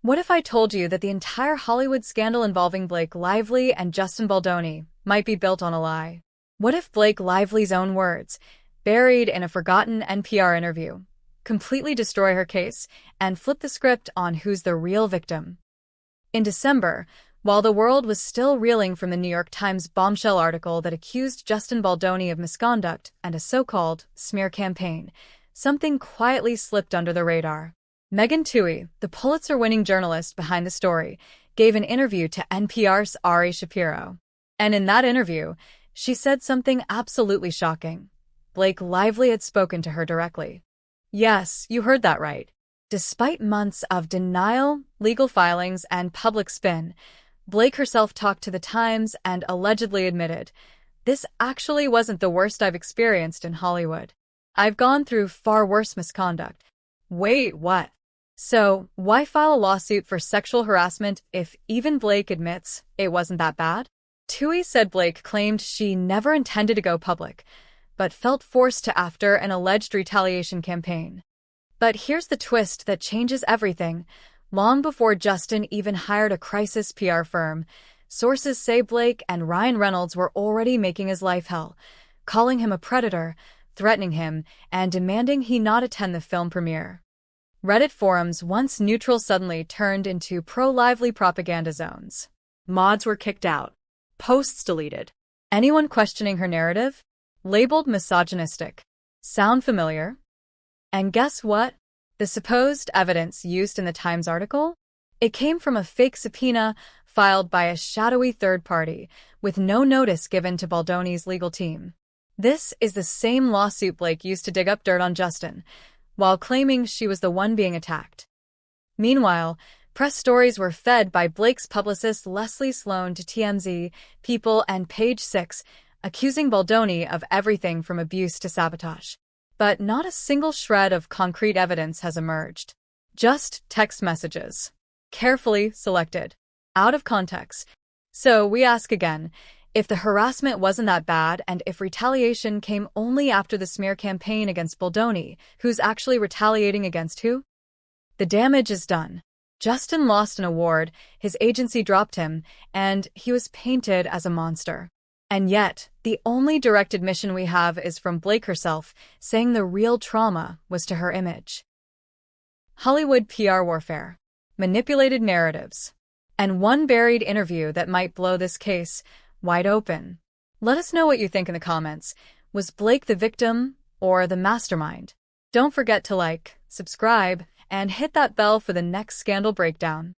What if I told you that the entire Hollywood scandal involving Blake Lively and Justin Baldoni might be built on a lie? What if Blake Lively's own words, buried in a forgotten NPR interview, completely destroy her case and flip the script on who's the real victim? In December, while the world was still reeling from the New York Times bombshell article that accused Justin Baldoni of misconduct and a so-called smear campaign, something quietly slipped under the radar. Megan Twohey, the Pulitzer-winning journalist behind the story, gave an interview to NPR's Ari Shapiro. And in that interview, she said something absolutely shocking. Blake Lively had spoken to her directly. Yes, you heard that right. Despite months of denial, legal filings, and public spin, Blake herself talked to the Times and allegedly admitted, "This actually wasn't the worst I've experienced in Hollywood. I've gone through far worse misconduct." Wait, what? So, why file a lawsuit for sexual harassment if even Blake admits it wasn't that bad? Toohey said Blake claimed she never intended to go public, but felt forced to after an alleged retaliation campaign. But here's the twist that changes everything. Long before Justin even hired a crisis PR firm, sources say Blake and Ryan Reynolds were already making his life hell, calling him a predator, threatening him, and demanding he not attend the film premiere. Reddit forums, once neutral, suddenly turned into pro-Lively propaganda zones. Mods were kicked out. Posts deleted. Anyone questioning her narrative? Labeled misogynistic. Sound familiar? And guess what? The supposed evidence used in the Times article? It came from a fake subpoena filed by a shadowy third party, with no notice given to Baldoni's legal team. This is the same lawsuit Blake used to dig up dirt on Justin, while claiming she was the one being attacked. Meanwhile, press stories were fed by Blake's publicist Leslie Sloan to TMZ, People, and Page Six, accusing Baldoni of everything from abuse to sabotage. But not a single shred of concrete evidence has emerged. Just text messages. Carefully selected. Out of context. So we ask again, if the harassment wasn't that bad and if retaliation came only after the smear campaign against Baldoni, who's actually retaliating against who? The damage is done. Justin lost an award, his agency dropped him, and he was painted as a monster. And yet, the only direct admission we have is from Blake herself, saying the real trauma was to her image. Hollywood PR warfare. Manipulated narratives. And one buried interview that might blow this case wide open. Let us know what you think in the comments. Was Blake the victim or the mastermind? Don't forget to like, subscribe, and hit that bell for the next scandal breakdown.